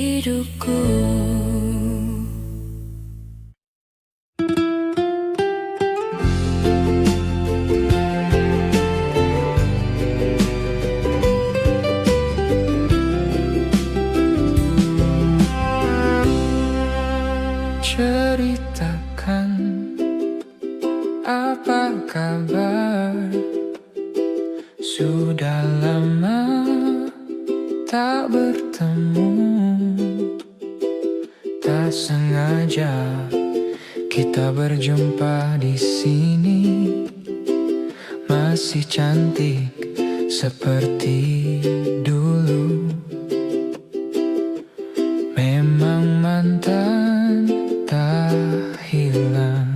hidupku. Ceritakan apa kabar. Sudah lama tak bertemu. Tak sengaja kita berjumpa di sini. Masih cantik seperti dulu. Memang mantan tak hilang.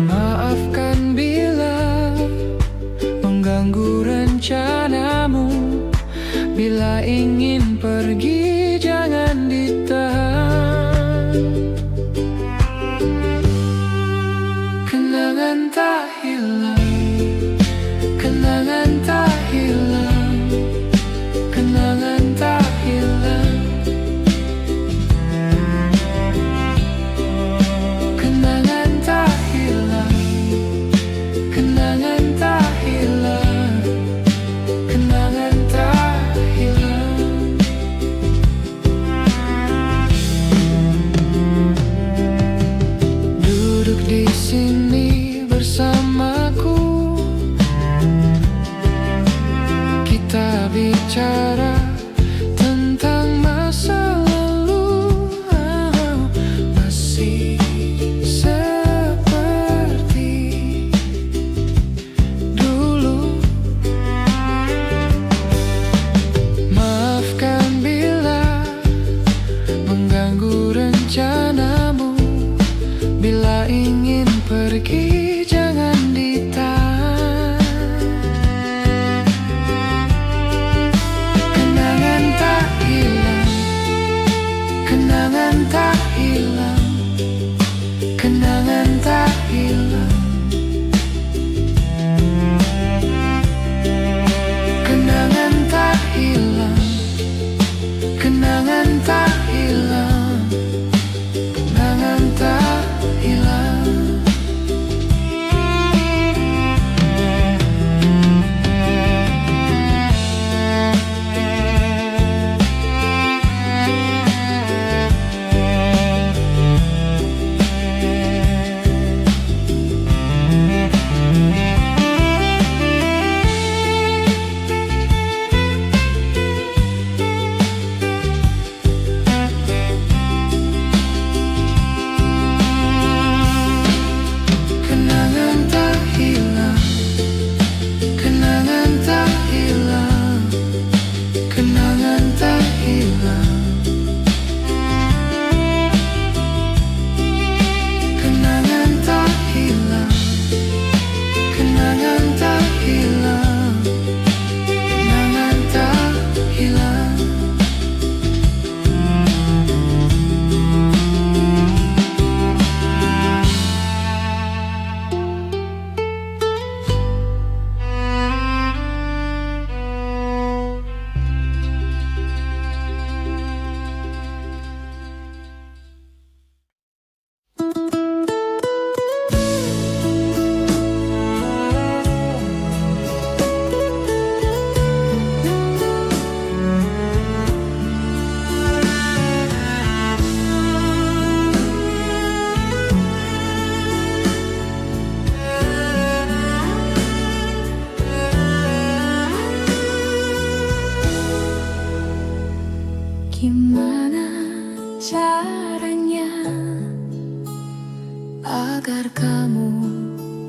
Maafkan bila mengganggu rencanamu. Bila ingin pergi jangan ditahan. Kenangan tak hilang. Kenangan tak hilang. Kenangan tak hilang. Kenangan tak hilang. Kenangan tak hilang. Kenangan tak hilang. Duduk di sini bersamaku. Kita bicara tentang masa lalu. Masih seperti dulu. Maafkan bila mengganggu rencanamu. Bila ingin pergi jangan ditahan. Kenangan tak hilang. Kenangan tak hilang. Kenangan tak hilang. Kenangan tak hilang. Kenangan tak hilang. Kenangan tak hilang. Kenangan tak hilang. Kenangan tak hilang. Kenangan tak hilang. Kenangan tak hilang. Kenangan tak hilang. Kenangan tak hilang. Gimana caranya agar kamu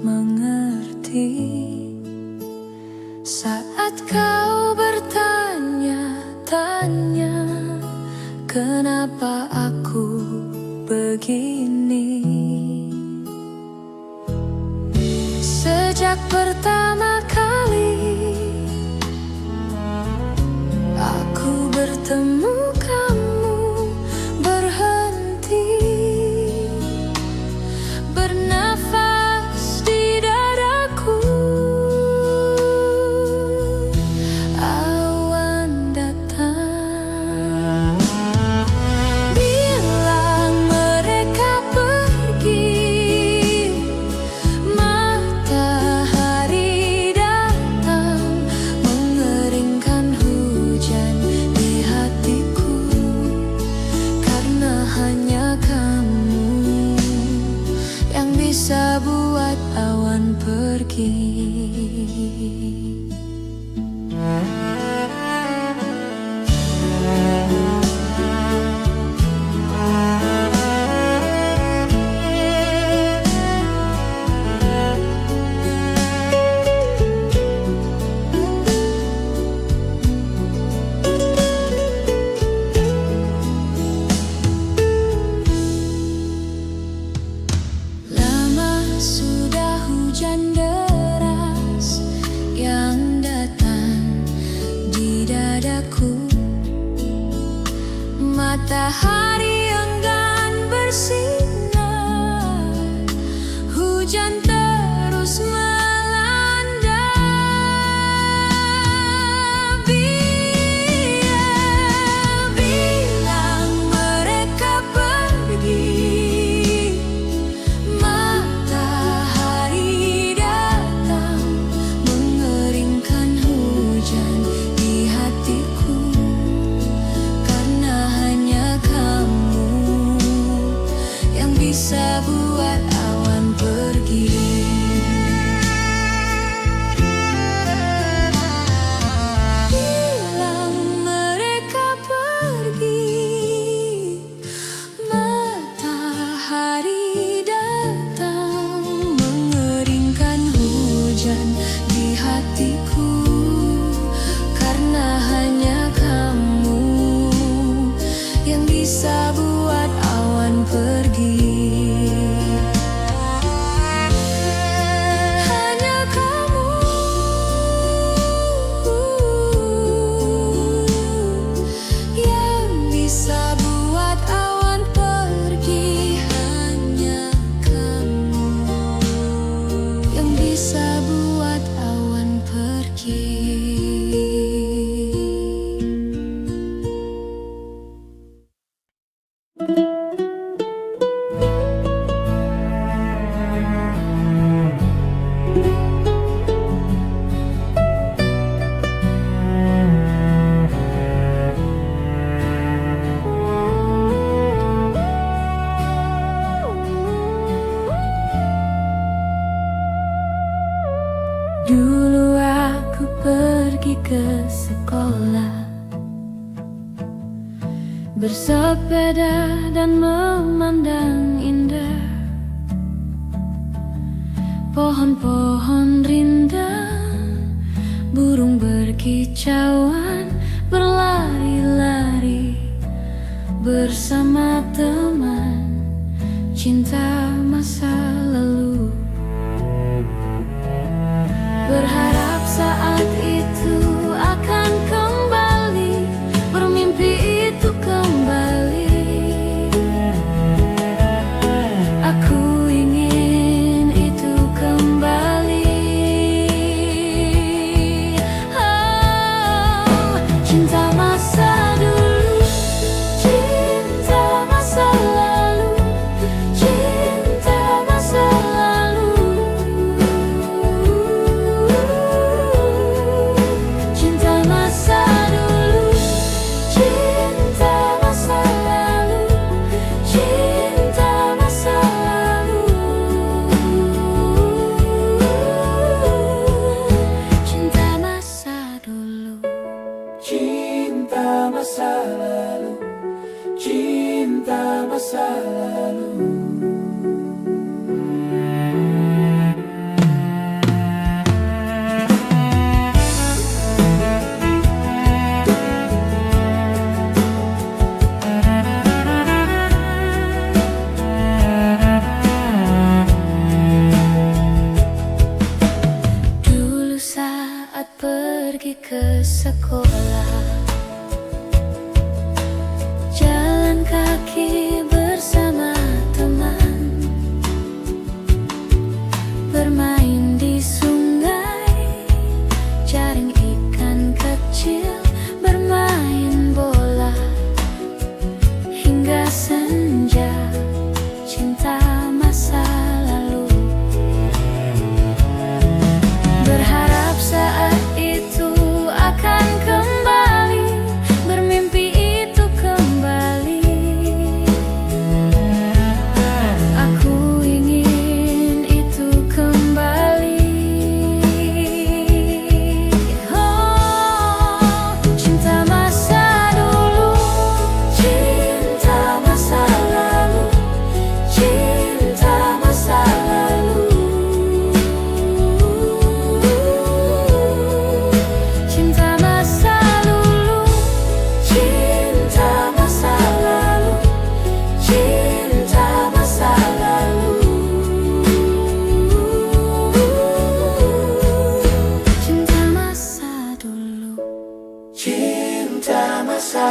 mengerti saat kau bertanya-tanya kenapa aku begini. Sejak pertama kali aku bertemu kamu, berhenti bernafas di dadaku. Awan datang pergi. Lama sudah hujan deras yang datang di dadaku. Matahari enggan bersinar, hujan terus melanda. Bilang mereka pergi, matahari datang mengeringkan hujan di hatiku. Karena hanya kamu yang bisa buat awan pergi. Bilang mereka pergi, matahari datang mengeringkan hujan di hatiku. Karena hanya kamu yang bisa buat awan pergi. Hanya kamu yang bisa buat awan pergi. Hanya kamu yang bisa buat awan pergi. Dulu aku pergi ke sekolah, bersepeda dan memandang indah pohon-pohon rindang, burung berkicauan berlari-lari bersama teman cinta masa lalu. Berharap saat itu akan kembali, bermimpi itu kembali. Aku ingin itu kembali. Oh, cinta masa dulu, cinta masa lalu, cinta masa lalu. Cinta masa dulu, cinta masa lalu, cinta masa lalu. Cinta masa dulu, cinta masa lalu, cinta masa lalu. Dulu saat pergi ke sekolah, jalan kaki bersama teman.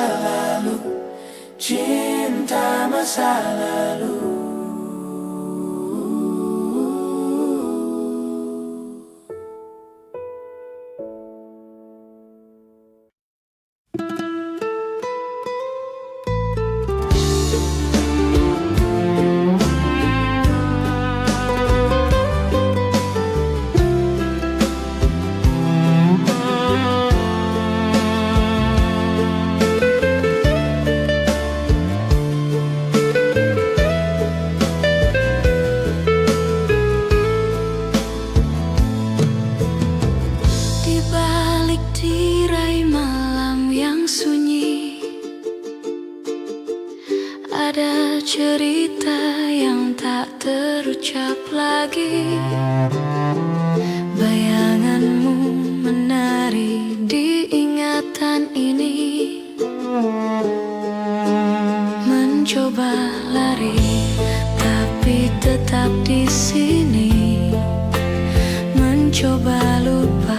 lalu, cinta masa lalu. Ada cerita yang tak terucap lagi. Bayanganmu menari di ingatan ini. Mencoba lari tapi tetap di sini. Mencoba lupa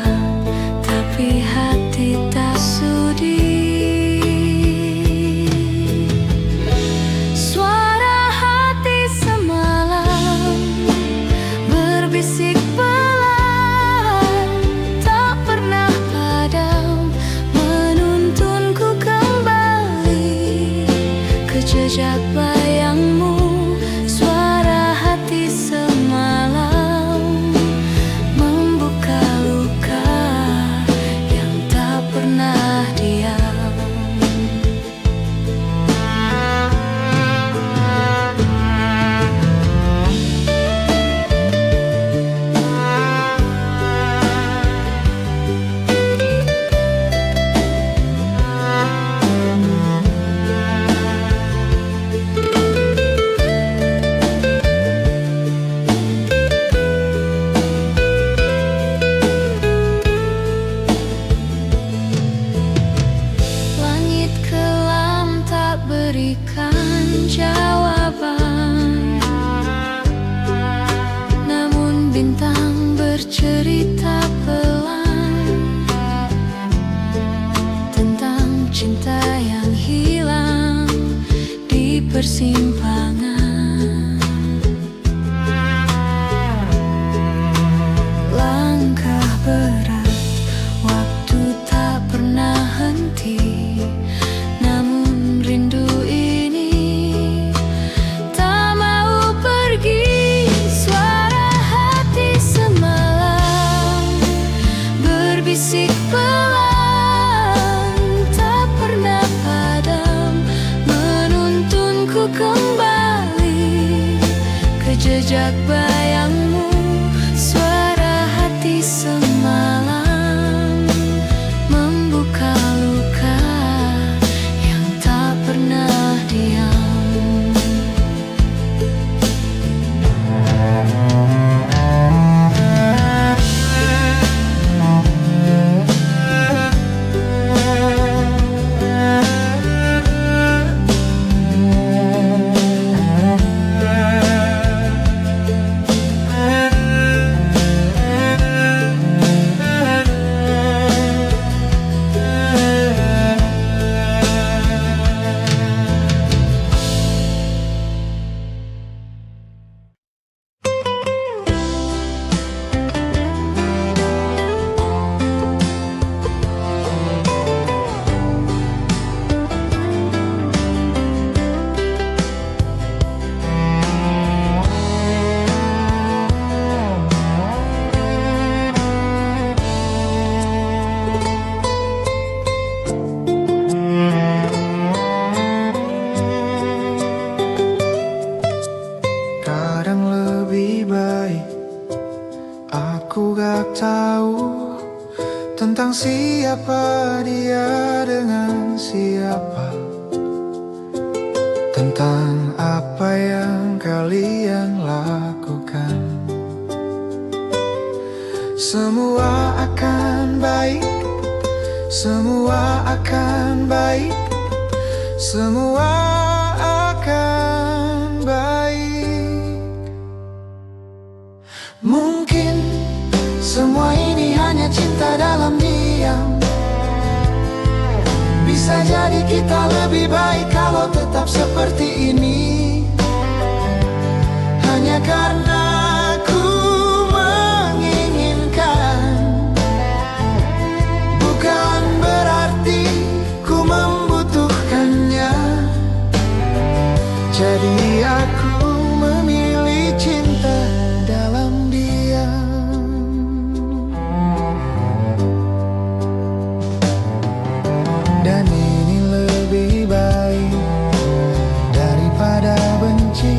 tapi hati tak sudi. Berbisik pelan, tak pernah padam, menuntunku kembali ke jejak bayangmu. Suara hati semalam membuka luka yang tak pernah diam. Berikan jawaban, namun bintang bercerita pelan tentang cinta yang hilang di persimpangan. Langkah berat, waktu tak pernah henti, namun rindu ini tak mau pergi. Suara hati semalam berbisik pelan, tak pernah padam, menuntunku kembali ke jejak bayangmu. Suara hati semalam membuka luka yang tak pernah diam. Tahu tentang siapa dia dengan siapa, tentang apa yang kalian lakukan. Semua akan baik, semua akan baik, semua akan baik. Mungkin semua ini hanya cinta dalam diam. Bisa jadi kita lebih baik kalau tetap seperti ini. Hanya karena ku menginginkan, bukan berarti ku membutuhkannya. Jadi aku memilih cinta dalam diam. Dan ini lebih baik daripada benci,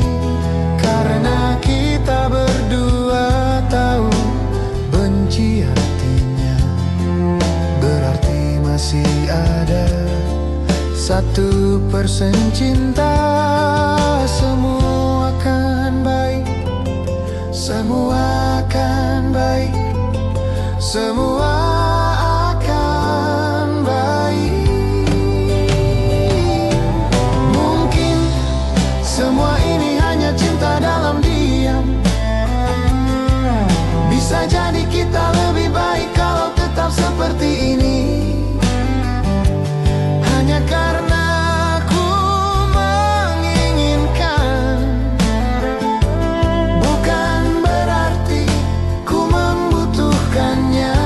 karena kita berdua tahu benci artinya berarti masih ada 1% cinta. Semua akan baik, semua akan baik, semua akan baik. Mungkin semua ini hanya cinta dalam diam. Bisa jadi kita lebih baik kalau tetap seperti ini. Hanya karena ku menginginkan, bukan berarti ku membutuhkannya.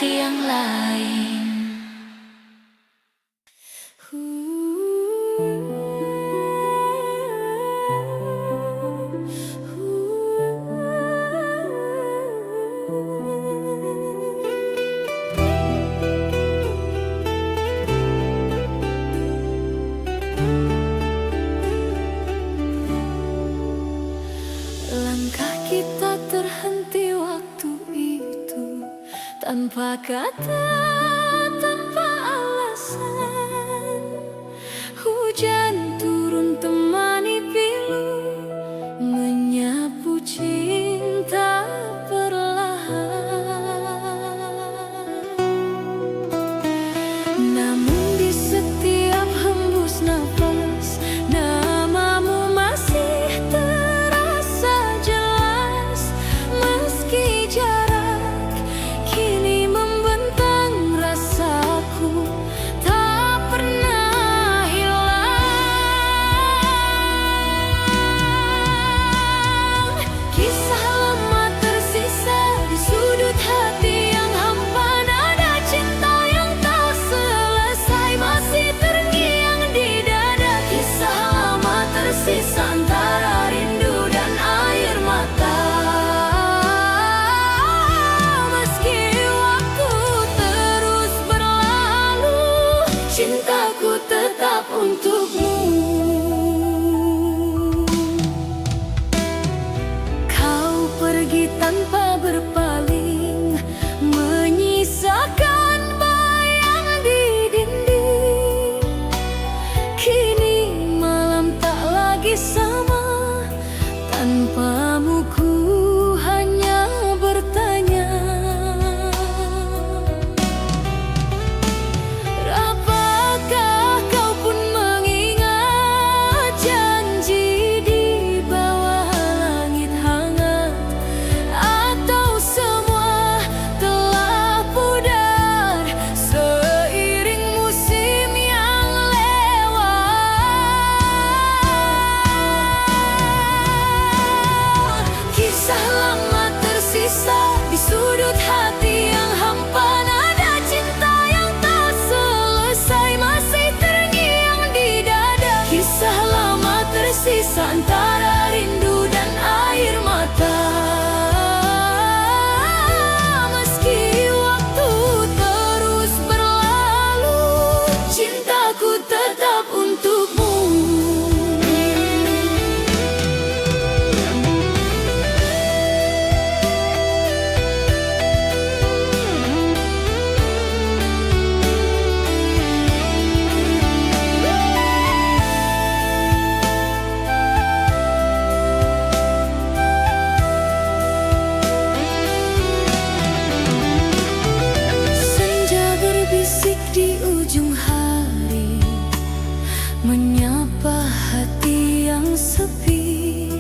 hati yang lain. Langkah kita terhenti waktu itu, tanpa kata, tanpa alasan. Hujan turun temani pilu, menyapu cinta perlahan. Namun di setiap hembus nafas, namamu masih terasa jelas. Meski jarak kini membentang, rasaku tak pernah hilang. Kisah lama tersisa di sudut hati yang hampa, nada cinta yang tak selesai masih terngiang di dada. Kisah lama tersisa antara rindu dan air mata. Meski waktu terus berlalu, cintaku tetap untukmu. Kau pergi tanpa berpaling, menyisakan bayang di dinding. Kini malam tak lagi sama, tanpamu ku hanya bertanya. Apakah kau pun mengingat janji di bawah langit hangat? Atau semua telah pudar seiring musim yang lewat? Kisah lama tersisa di sudut hati yang hampa, nada cinta yang tak selesai masih terngiang di dada. Kisah lama tersisa antara rindu dan air mata. Meski waktu terus berlalu, cintaku tetap untukmu. Senja berbisik di ujung hari, menyapa hati yang sepi.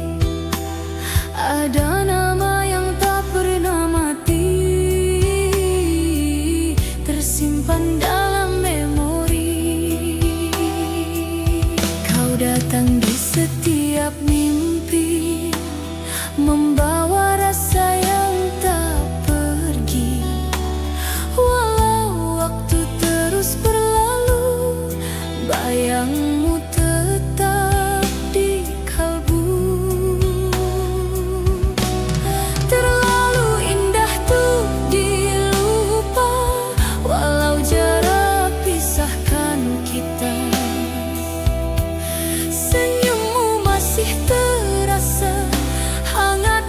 Ada nama yang tak pernah mati, tersimpan dalam memori. Kau datang di setiap mimpi, membawa rasa yang tak pergi. Walau waktu terus berlalu, bayangmu tetap di kalbu. Terlalu indah tuh dilupa, walau jarak pisahkan kita. Senyummu masih terasa hangat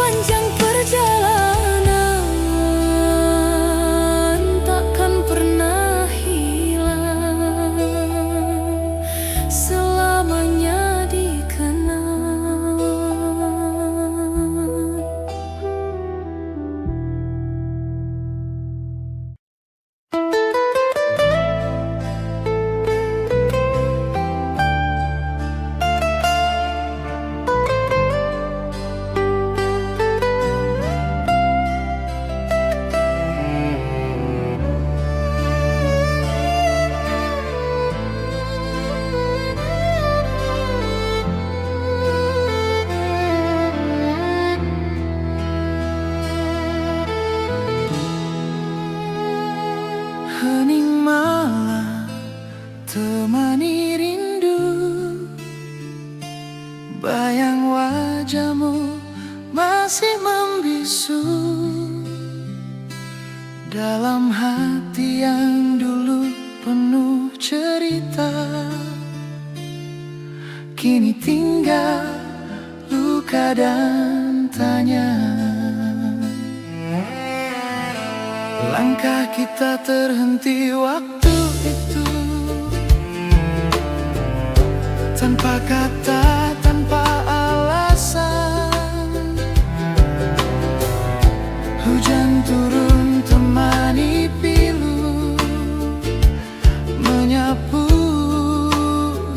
sepanjang perjalanan takkan pernah hilang, selamanya dikenang. Hening malam temani rindu, bayang wajahmu masih membisu dalam hati yang dulu penuh cerita. Kini tinggal luka dan tanya. Langkah kita terhenti waktu itu, tanpa kata, tanpa alasan. Hujan turun temani pilu, menyapu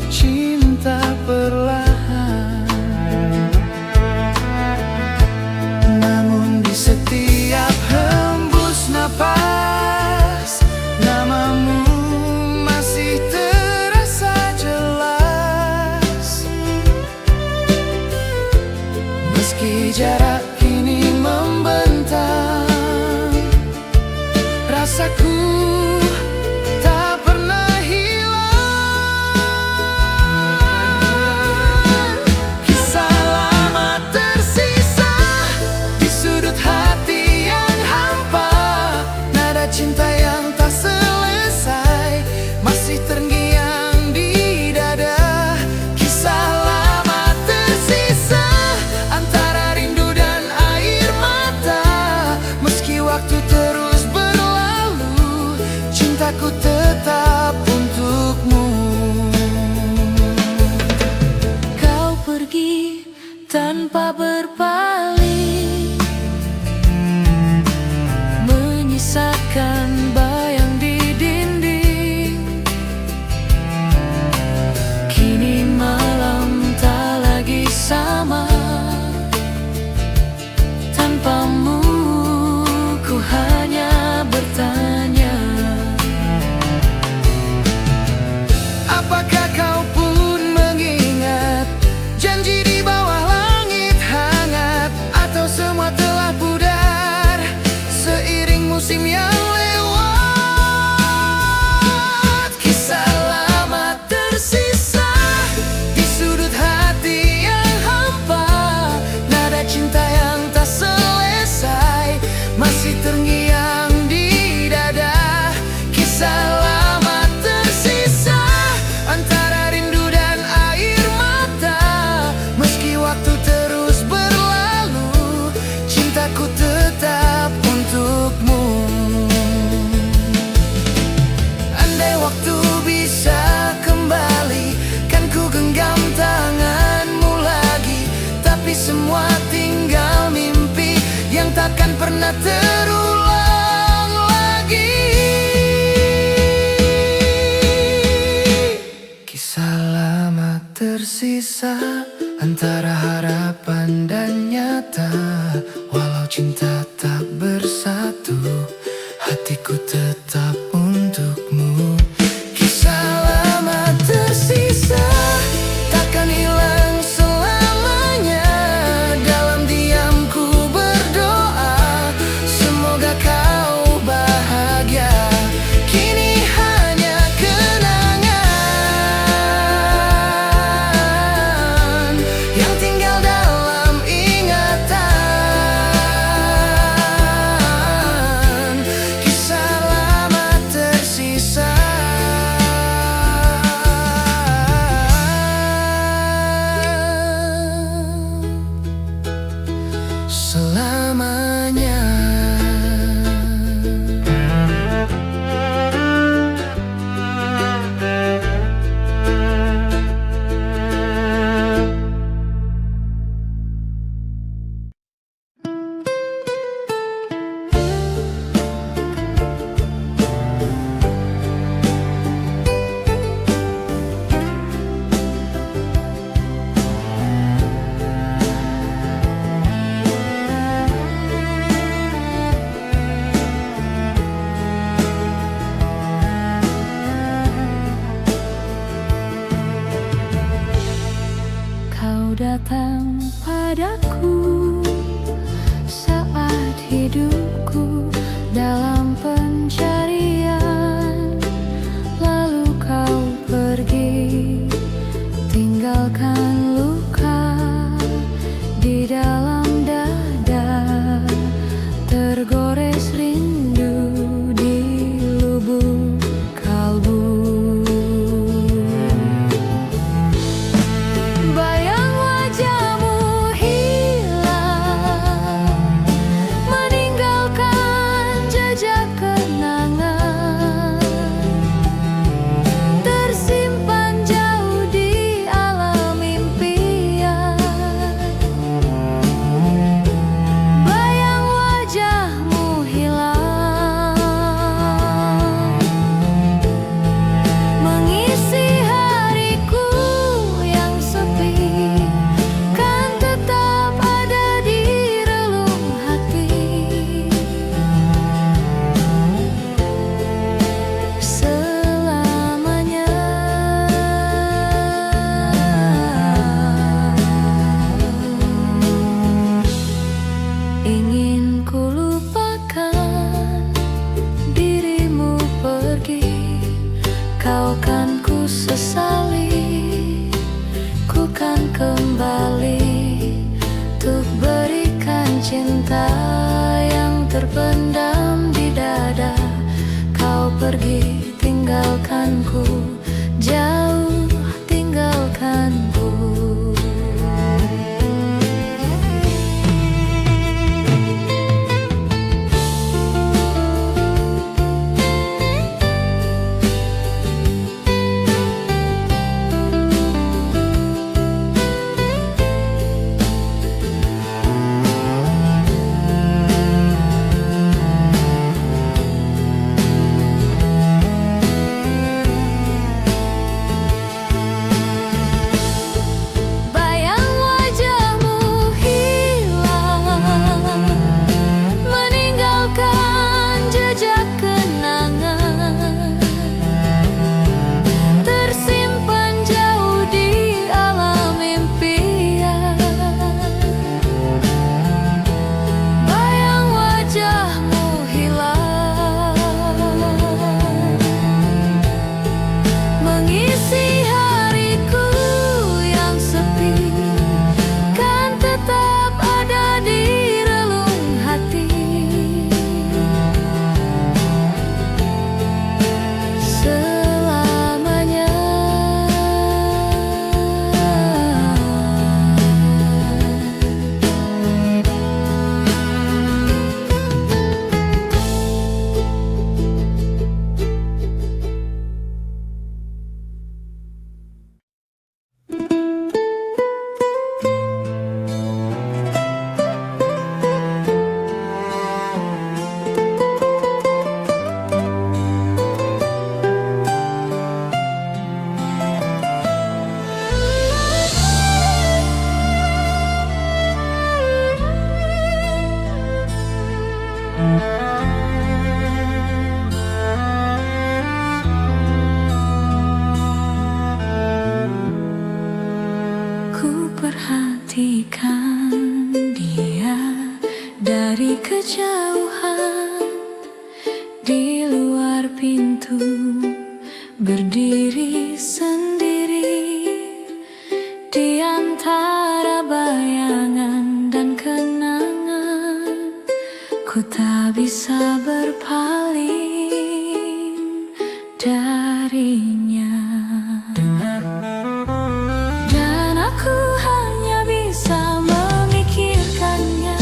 cinta perlahan. Namun di setiap hembus napas, namamu masih terasa jelas. Meski jarak kini membentang, rasaku tak pernah hilang. Kisah lama tersisa di sudut hati yang hampa, nada cinta yang tak selesai masih terngiang di dada. Kisah lama tersisa antara rindu dan air mata. Meski waktu terus berlalu, cintaku tetap untukmu. Kau pergi tanpa berpaling, menyisakan bayang di dinding. Kini malam tak lagi sama, tanpamu ku hanya bertanya. Apakah kau pun mengingat janji di bawah langit hangat, atau semua telah pudar seiring musim yang lewat? Kisah lama tersisa di sudut hati yang hampa, nada cinta yang tak selesai masih terngiang di dada. Kisah lama tersisa antara rindu dan air mata. Meski waktu terus berlalu, cintaku tetap untukmu. Andai waktu bisa kembali, kan ku genggam tanganmu lagi. Tapi semua tinggal mimpi yang takkan pernah terulang lagi. Kisah lama tersisa antara harapan dan nyata. Walau cinta tak bersatu, hatiku tetap untukmu. Kisah lama tersisa takkan hilang selamanya. Dalam diamku berdoa, semoga kau bahagia. Kini hanya kenangan yang tinggal dalam ingatan. selamanya. Kau datang padaku saat hidupku dalam pencarian, lalu kau pergi tinggalkan luka di dalam dada, tergores rindu di lubuk kalbu. Bayang wajahmu hilang, meninggalkan jejak kenangan, tersimpan jauh di alam impian. Bayang wajahmu hilang, mengisi hariku yang sepi, kan tetap ada di relung hati selamanya. Ingin ku lupakan dirimu pergi, kau kan ku sesali, ku kan kembali untuk berikan cinta yang terpendam di dada. Kau pergi tinggalkanku, jauh tinggalkanku. Bayang wajahmu hilang, meninggalkan jejak kenangan, tersimpan jauh di alam impian. Bayang wajahmu hilang, mengisi hariku yang sepi, kan tetap ada di relung hati selamanya. Ku perhatikan dia dari kejauhan, di luar pintu berdiri sendiri, di antara bayangan dan kenangan. Ku tak bisa berpaling darinya, dan aku hanya bisa memikirkannya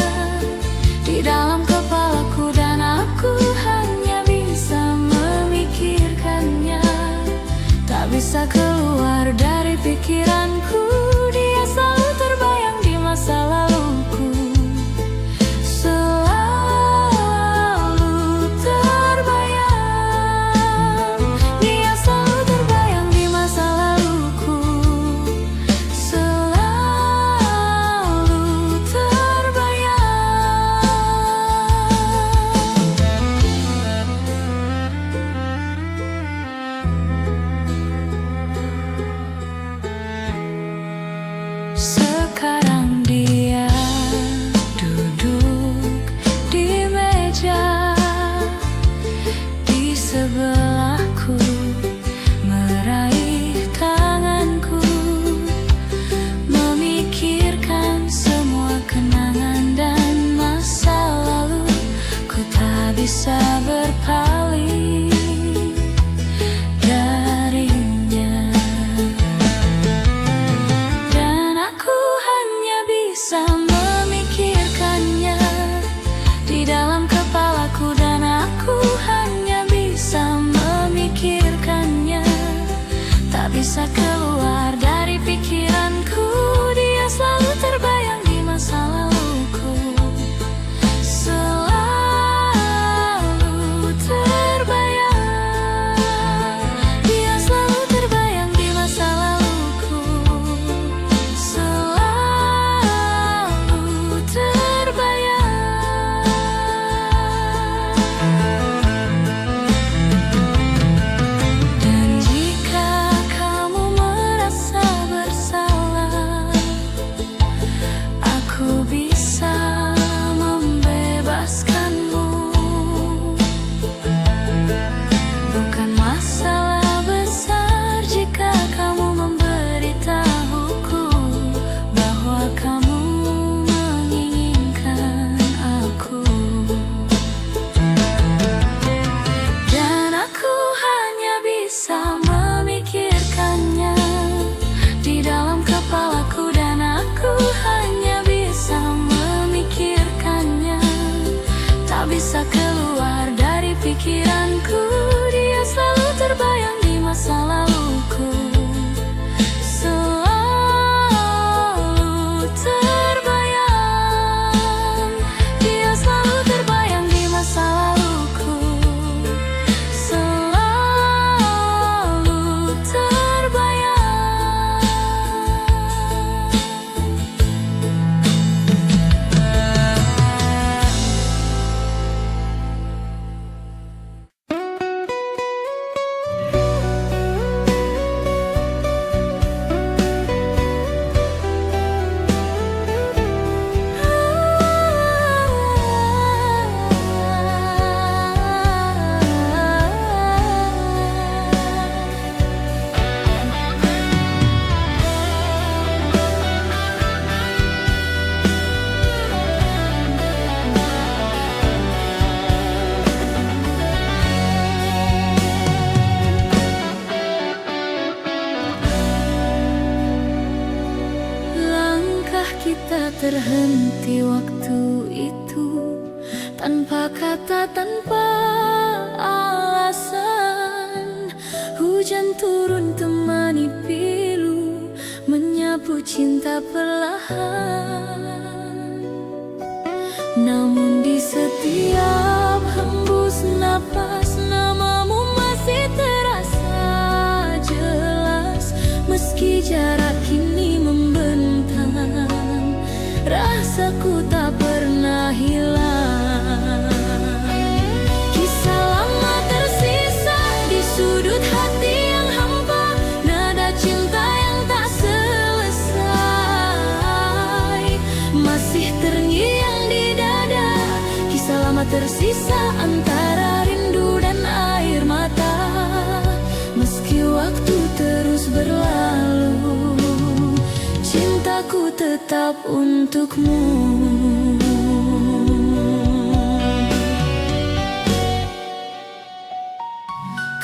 bisa keluar dari pikiranku. Dia selalu terbayang di masa laluku, selalu terbayang. Dia selalu terbayang di masa laluku, selalu terbayang. Kita terhenti waktu itu, tanpa kata, tanpa alasan. Hujan turun temani pilu, menyapu cinta perlahan. Namun di setiap hembus napas, namamu masih terasa jelas. Meski jarak kini membentang, rasaku tak pernah hilang. Kisah lama tersisa di sudut hati yang hampa, nada cinta yang tak selesai masih terngiang di dada. Kisah lama tersisa antara rindu dan air mata. Meski waktu terus berlalu, cintaku tetap untukmu.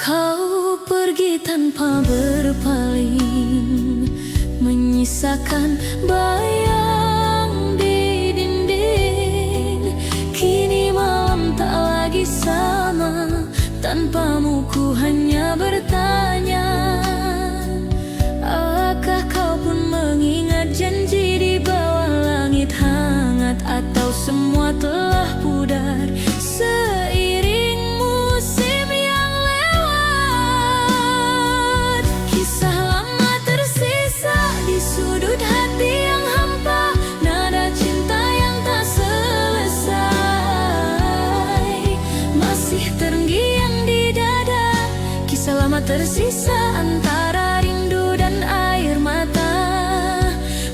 Kau pergi tanpa berpaling, menyisakan bayang di dinding. Kini malam tak lagi sama, tanpamu ku hanya bertanya. Apakah kau pun mengingat janji di bawah langit hangat, atau semua telah pudar seiring musim yang lewat? Kisah lama tersisa di sudut hati yang hampa, nada cinta yang tak selesai masih terngiang di dada. Kisah lama tersisa antara rindu dan air mata.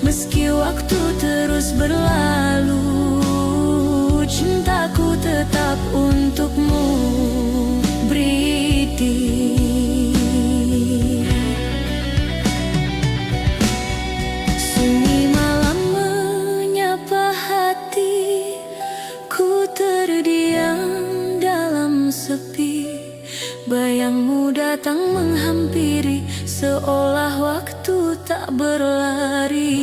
Meski waktu terus berlalu, cintaku tetap untukmu. Bridi. Sunyi malam menyapa hati, ku terdiam dalam sepi. Bayangmu datang menghampiri, seolah waktu tak berlari.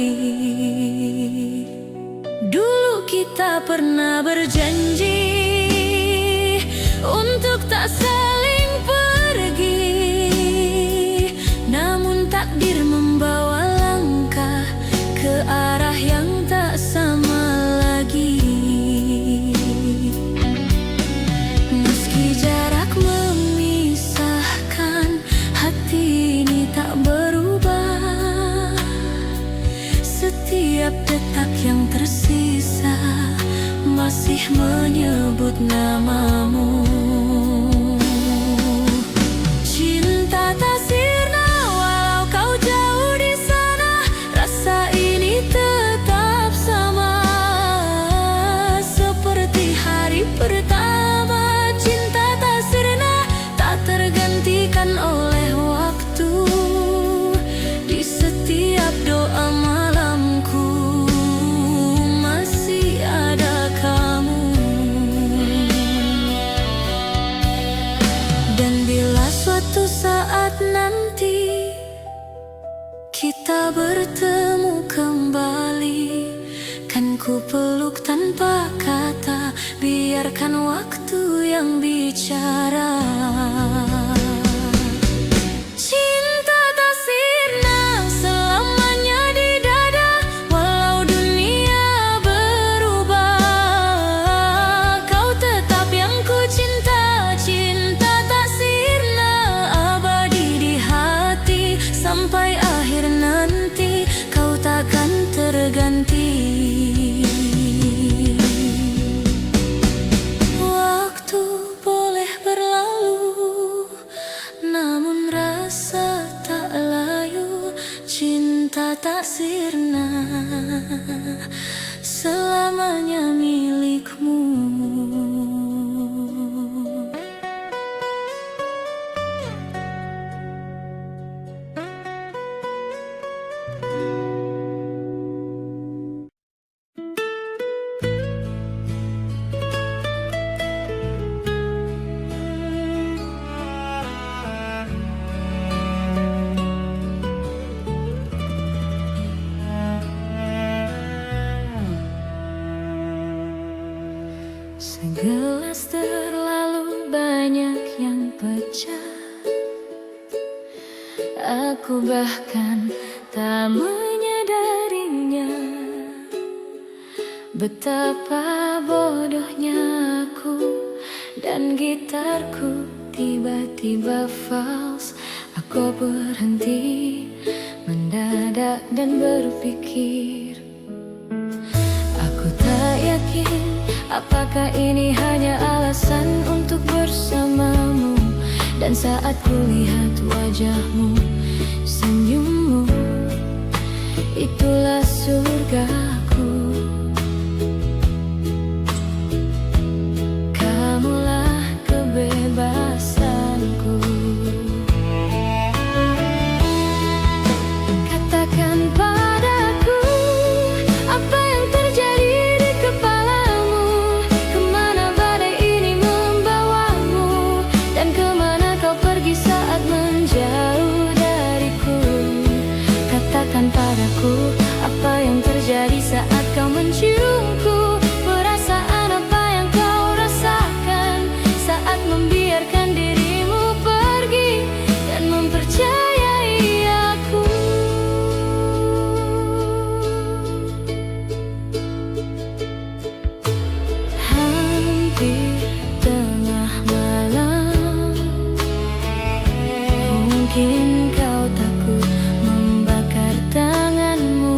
Dulu kita pernah berjanji untuk tak saling pergi, namun takdir membawa langkah ke arah yang tak sama lagi. Meski jarak memisahkan, hati ini tak berubah. Setiap detak yang tersisa masih menyebut namamu. Cinta tak sirna walau kau jauh di sana, rasa ini tetap sama seperti hari pertama. Cinta tak sirna, tak tergantikan oleh waktu. Di setiap doa malamku masih ada kamu. Dan bila suatu saat nanti kita bertemu kembali, kan ku peluk tanpa kata, biarkan waktu yang bicara. Cinta tak sirna selamanya di dada, walau dunia berubah. Kau tetap yang ku cinta, cinta tak sirna abadi di hati. Sampai akhir nanti kau takkan terganti. Waktu boleh berlalu, namun rasa tak layu. Cinta tak sirna selamanya milikmu. Segelas terlalu banyak yang pecah, aku bahkan tak menyadarinya. Betapa bodohnya aku, dan gitarku tiba-tiba fals. Aku berhenti mendadak dan berpikir, aku tak yakin apakah ini hanya alasan untuk bersamamu. Dan saat kulihat wajahmu, senyummu, itulah surgaku. Kamulah kebebasanku. Katakan padaku, apa yang terjadi di kepalamu? Kemana badai ini membawamu? Dan kemana kau pergi saat menjauh dariku? Katakan padaku, apa yang terjadi saat kau menciumku? Perasaan apa yang kau rasakan saat membiarkan dirimu pergi dan mempercayai aku? Hampir tengah malam, mungkin kau takut membakar tanganmu,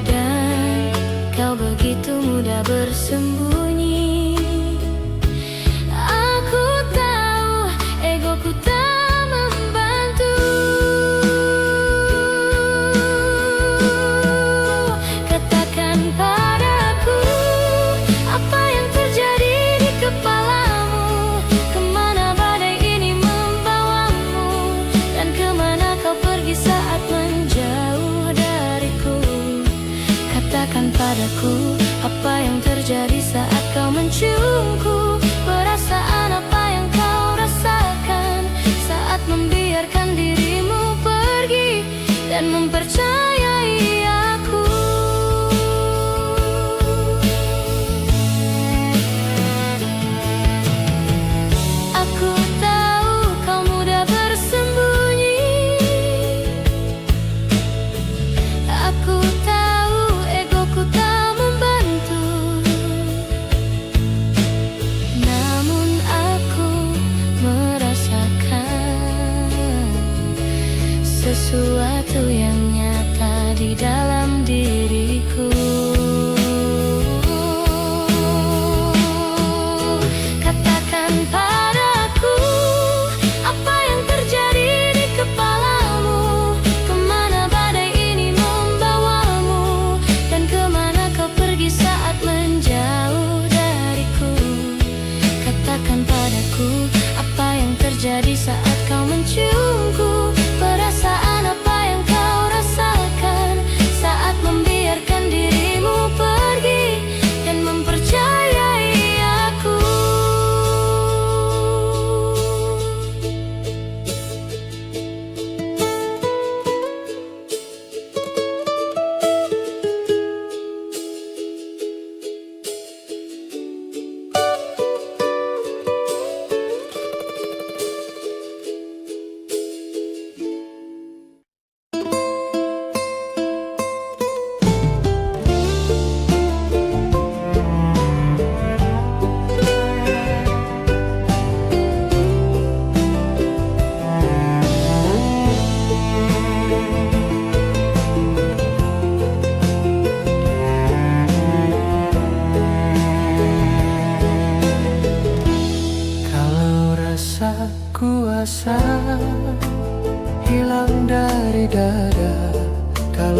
dan kau begitu mudah bersembunyi. Aku tahu egoku tak membantu. Katakan padaku, apa yang terjadi di kepalamu? Kemana badai ini membawamu? Dan kemana kau pergi saat menjauh dariku? Katakan padaku, apa yang terjadi saat kau menciumku? Perasaan apa yang kau rasakan saat membiarkan dirimu pergi dan mempercayai aku? Aku tahu kau mudah bersembunyi. Aku tahu egoku tak membantu. Namun aku merasakan sesuatu yang nyata.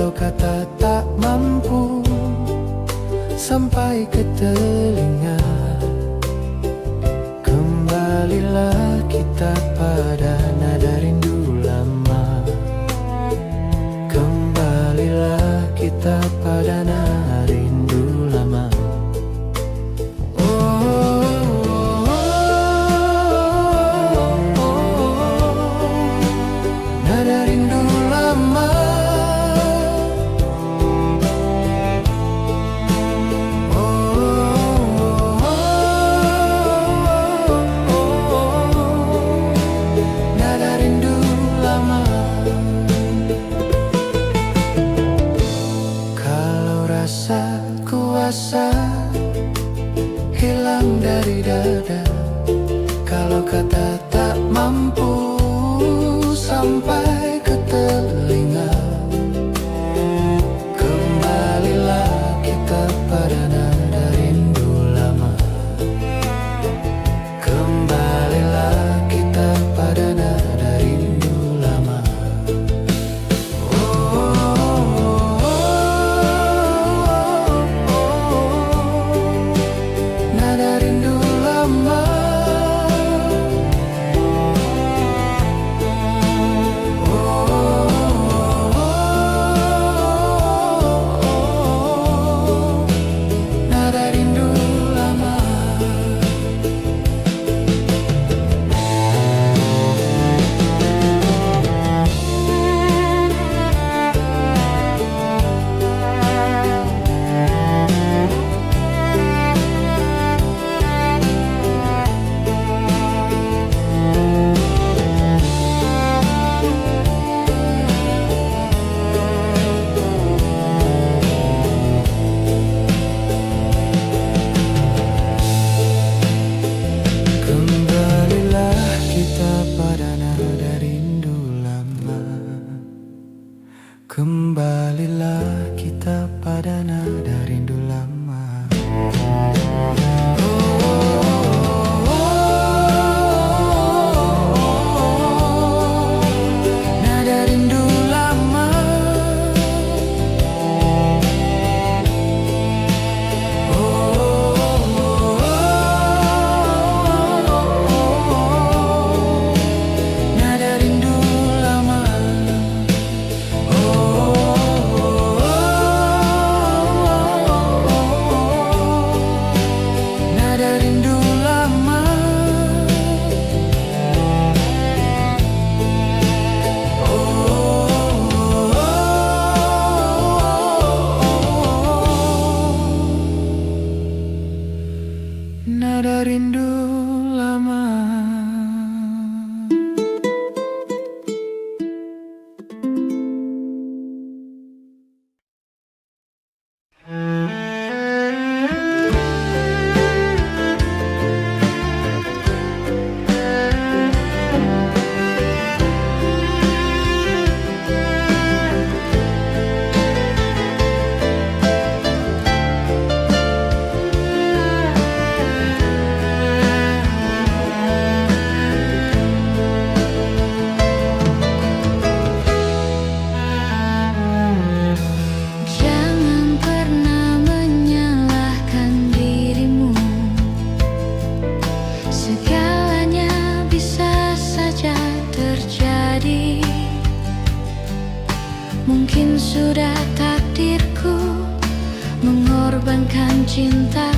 Kalau kata tak mampu sampai ke telinga, kembalilah kita pada nada rindu lama. Kembalilah kita pada nada rindu lama. Nada rindu lama. Nada rindu lama. Kalau rasa kuasa hilang dari dada, kalau kata tak mampu sampai ke telinga, kembalilah kita pada nada rindu lama. Kembalilah kita pada nada rindu lama. Nada rindu lama. Nada rindu lama. Kembalilah kita pada nada rindu lama. Kembalilah kita pada nada rindu lama. Nada rindu lama. Nada rindu lama. Nada rindu lama. Nada rindu lama. Jangan pernah menyalahkan dirimu. Segalanya bisa saja terjadi. Mungkin sudah takdirku mengorbankan cinta